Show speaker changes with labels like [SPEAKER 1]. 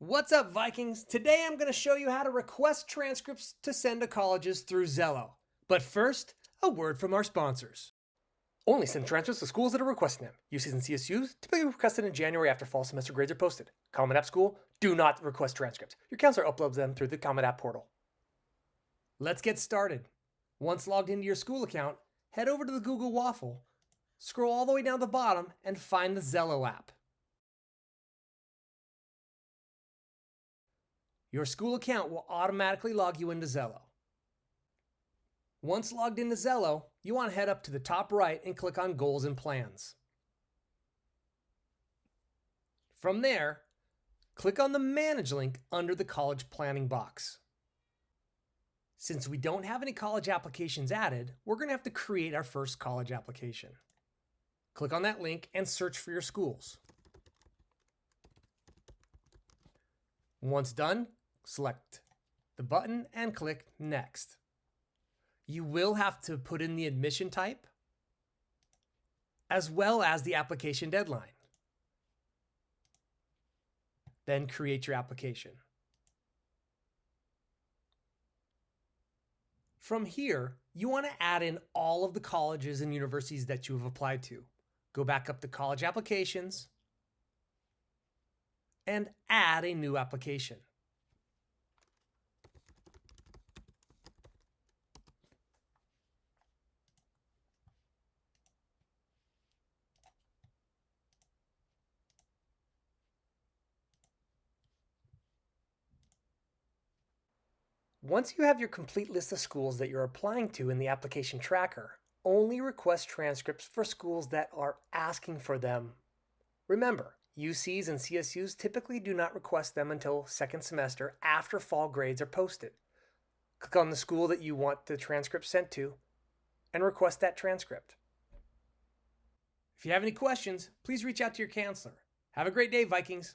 [SPEAKER 1] What's up, Vikings? Today I'm going to show you how to request transcripts to send to colleges through Xello. But first, a word from our sponsors. Only send transcripts to schools that are requesting them. UCs and CSUs typically requested in January after fall semester grades are posted. Common App School, do not request transcripts. Your counselor uploads them through the Common App portal. Let's get started. Once logged into your school account, head over to the Google Waffle, scroll all the way down to the bottom, and find the Xello app. Your school account will automatically log you into Xello. Once logged into Xello, you want to head up to the top right and click on Goals and Plans. From there, click on the Manage link under the College Planning box. Since we don't have any college applications added, we're going to have to create our first college application. Click on that link and search for your schools. Once done, select the button and click Next. You will have to put in the admission type as well as the application deadline. Then create your application. From here, you want to add in all of the colleges and universities that you have applied to. Go back up to College Applications and add a new application. Once you have your complete list of schools that you're applying to in the application tracker, only request transcripts for schools that are asking for them. Remember, UCs and CSUs typically do not request them until second semester after fall grades are posted. Click on the school that you want the transcript sent to and request that transcript. If you have any questions, please reach out to your counselor. Have a great day, Vikings.